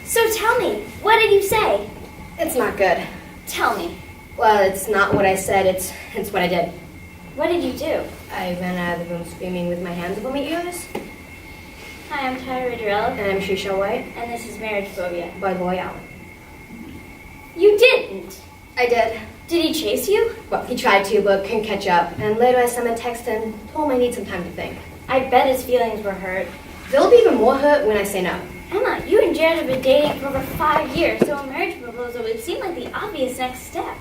So tell me, what did you say? It's not good. Tell me. Well, it's not what I said, it's what I did. What did you do? I ran out of the room screaming with my hands above my ears. Hi, I'm Tyra Ridgerella. And I'm Shisha White. And this is MarriagePhobia. By Boy Allen. You didn't. I did. Did he chase you? Well, he tried to, but couldn't catch up. And later I sent him a text and told him I need some time to think. I bet his feelings were hurt. They'll be even more hurt when I say no. Emma, you and Jared have been dating for over 5 years, so a marriage proposal would seem like the obvious next step.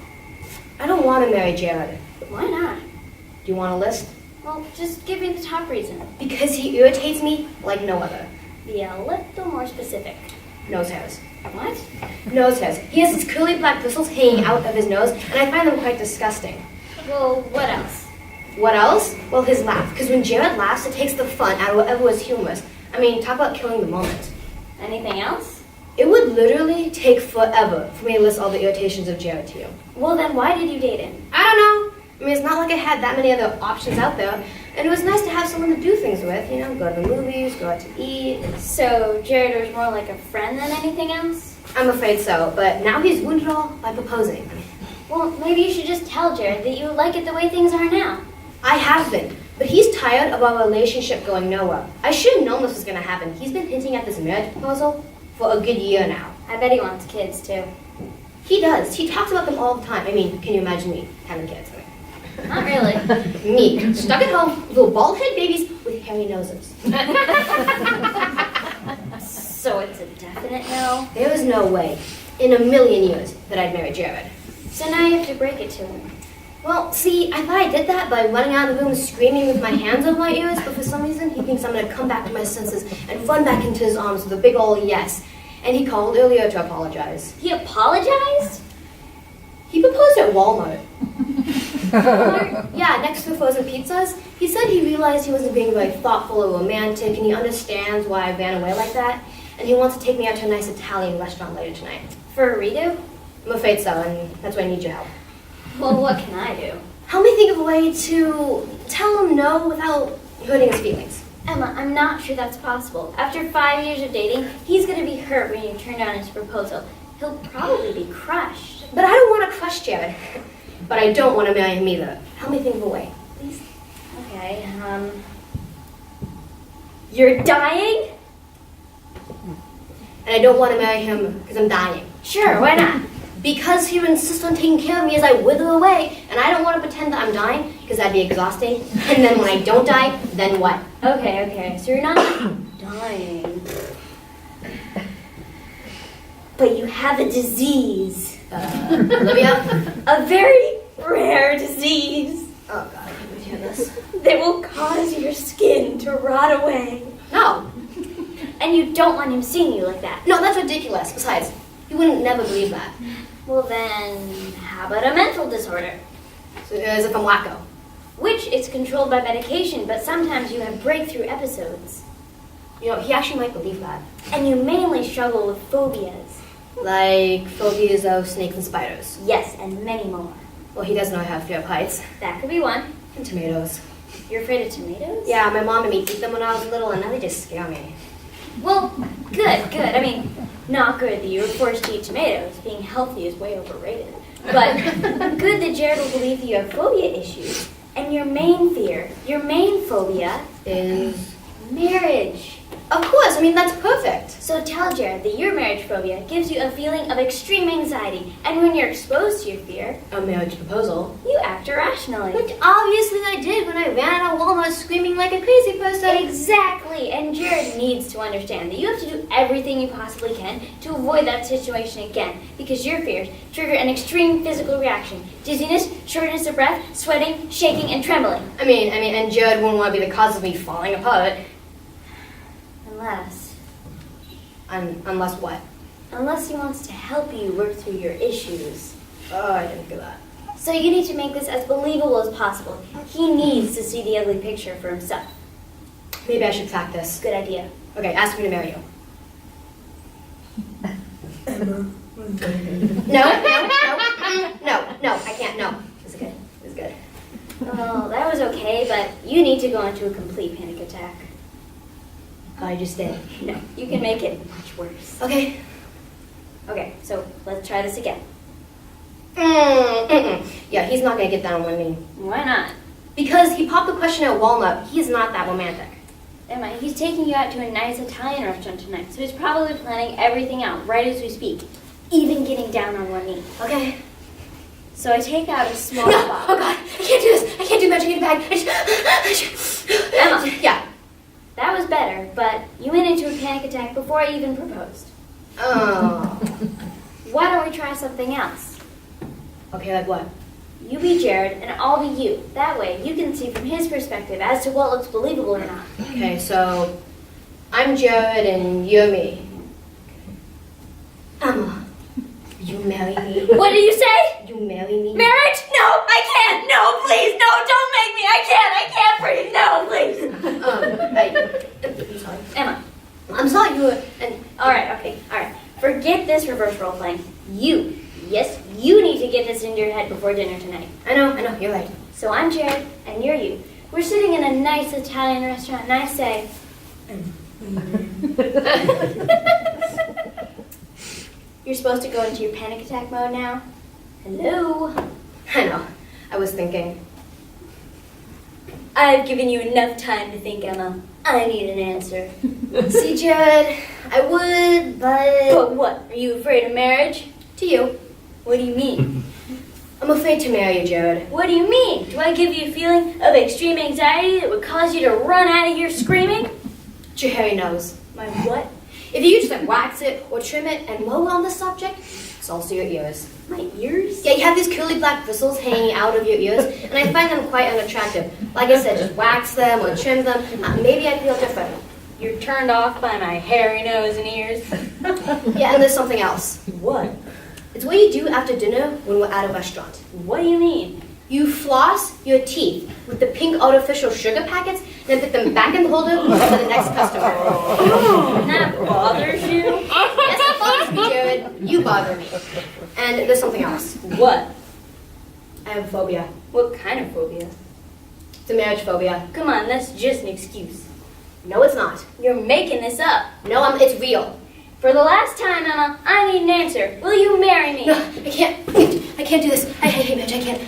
I don't want to marry Jared. Why not? Do you want a list? Well, just give me the top reason. Because he irritates me like no other. Be a little more specific. Nose hairs. What? Nose hairs. He has these curly black bristles hanging out of his nose, and I find them quite disgusting. Well, what else? What else? Well, his laugh. Because when Jared laughs, it takes the fun out of whatever was humorous. I mean, talk about killing the moment. Anything else? It would literally take forever for me to list all the irritations of Jared to you. Well, then why did you date him? I don't know. I mean, it's not like I had that many other options out there. And it was nice to have someone to do things with, you know, go to the movies, go out to eat. So Jared was more like a friend than anything else? I'm afraid so, but now he's ruined it all by proposing. Well, maybe you should just tell Jared that you like it the way things are now. I have been, but he's tired of our relationship going nowhere. I should have known this was going to happen. He's been hinting at this marriage proposal for a good year now. I bet he wants kids, too. He does. He talks about them all the time. I mean, can you imagine me having kids? Not really. Me, stuck at home with little bald-headed babies with hairy noses. So it's a definite no? There is no way in a million years that I'd marry Jared. So now you have to break it to him. Well, see, I thought I did that by running out of the room screaming with my hands over my ears, but for some reason he thinks I'm going to come back to my senses and run back into his arms with a big ol' yes. And he called earlier to apologize. He apologized? He proposed at Walmart. Yeah, next to frozen pizzas. He said he realized he wasn't being very thoughtful or romantic, and he understands why I ran away like that, and he wants to take me out to a nice Italian restaurant later tonight. For a redo? I'm afraid so, and that's why I need your help. Well, what can I do? Help me think of a way to tell him no without hurting his feelings. Emma, I'm not sure that's possible. After 5 years of dating, he's going to be hurt when you turn down his proposal. He'll probably be crushed. But I don't want to crush Jared. But I don't want to marry him either. Help me think of a way, please. Okay, you're dying? And I don't want to marry him because I'm dying. Sure, why not? Because he would insist on taking care of me as I wither away, and I don't want to pretend that I'm dying, because that'd be exhausting. And then when I don't die, then what? Okay, so you're not dying. But you have a disease. Olivia? A very rare disease. Oh God, I can't believe you have this. That will cause your skin to rot away. No. And you don't want him seeing you like that. No, that's ridiculous. Besides, he wouldn't never believe that. Well then, how about a mental disorder? So, as if I'm wacko. Which is controlled by medication, but sometimes you have breakthrough episodes. You know, he actually might believe that. And you mainly struggle with phobias. Like phobias of snakes and spiders. Yes, and many more. Well, he does know I have fear of heights. That could be one. And tomatoes. You're afraid of tomatoes? Yeah, my mom made me eat them when I was little, and now they just scare me. Well, good. I mean, not good that you were forced to eat tomatoes. Being healthy is way overrated. But good that Jared will believe that you have phobia issues. And your main fear, your main phobia Is... marriage. Of course, I mean, that's perfect. So tell Jared that your marriage phobia gives you a feeling of extreme anxiety. And when you're exposed to your fear, A marriage proposal. you act irrationally. Which obviously I did when I ran out of Walmart screaming like a crazy person. Exactly, and Jared needs to understand that you have to do everything you possibly can to avoid that situation again, because your fears trigger an extreme physical reaction: dizziness, shortness of breath, sweating, shaking, and trembling. I mean, and Jared wouldn't want to be the cause of me falling apart. Unless what? Unless he wants to help you work through your issues. Oh, I didn't do that. So you need to make this as believable as possible. He needs to see the ugly picture for himself. Maybe I should practice. Good idea. Okay, ask me to marry you. No, I can't, no. This is good. Oh, that was okay, but you need to go into a complete panic attack. I just did. No, you can make it much worse. Okay, Okay, so let's try this again. Yeah, he's not gonna get down on one knee. Why not? Because he popped the question at Walnut. He's not that romantic. Emma, he's taking you out to a nice Italian restaurant tonight, so he's probably planning everything out right as we speak, even getting down on one knee. Okay. So I take out a small No! box. Oh God! I can't do this! I can't do magic in a bag! Emma. Yeah. That was better, but you went into a panic attack before I even proposed. Oh. Why don't we try something else? Okay, like what? You be Jared, and I'll be you. That way, you can see from his perspective as to what looks believable or not. Okay, so I'm Jared and you're me. Emma, you marry me? What did you say? You marry me? Marriage? No, I can't. No, please, no, don't make me. I can't breathe. No, please. I'm sorry. Emma. I'm sorry, you were, and All right. Forget this reverse role playing. Yes, you need to get this into your head before dinner tonight. I know, you're right. So I'm Jared, and you're you. We're sitting in a nice Italian restaurant, and I say, you're supposed to go into your panic attack mode now. Hello? I know, I was thinking. I've given you enough time to think, Emma. I need an answer. See, Jared, I would, but But what? Are you afraid of marriage? to you. What do you mean? I'm afraid to marry you, Jared. What do you mean? Do I give you a feeling of extreme anxiety that would cause you to run out of here screaming? It's your hairy nose. My what? If you just like wax it or trim it, and while we're on this subject, it's also your ears. My ears? Yeah, you have these curly black bristles hanging out of your ears, and I find them quite unattractive. Like I said, just wax them or trim them. Maybe I'd feel different. You're turned off by my hairy nose and ears? Yeah, and there's something else. What? It's what you do after dinner when we're at a restaurant. What do you mean? You floss your teeth with the pink artificial sugar packets, then put them back in the holder for the next customer. And that bothers you? Yes, it bothers me, Jared. You bother me. And there's something else. What? I have a phobia. What kind of phobia? It's a marriage phobia. Come on, that's just an excuse. No, it's not. You're making this up. No, it's real. For the last time, Emma, I need an answer. Will you marry me? No, I can't do this. I hate marriage. I can't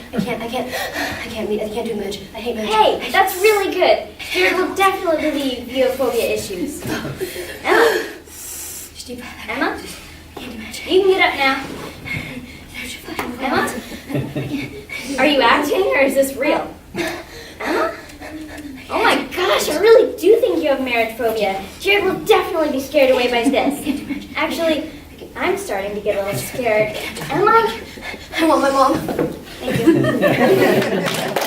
do marriage. I hate marriage. Hey, that's really good. Jared will definitely believe you have phobia issues. Emma, Just deep breath. Emma, I can't do marriage. you can get up now. Emma, are you acting or is this real? Emma? Oh my gosh, I really do think you have marriage phobia. Jared will definitely be scared away by this. Actually, I'm starting to get a little scared. Emma? I want my mom. Thank you.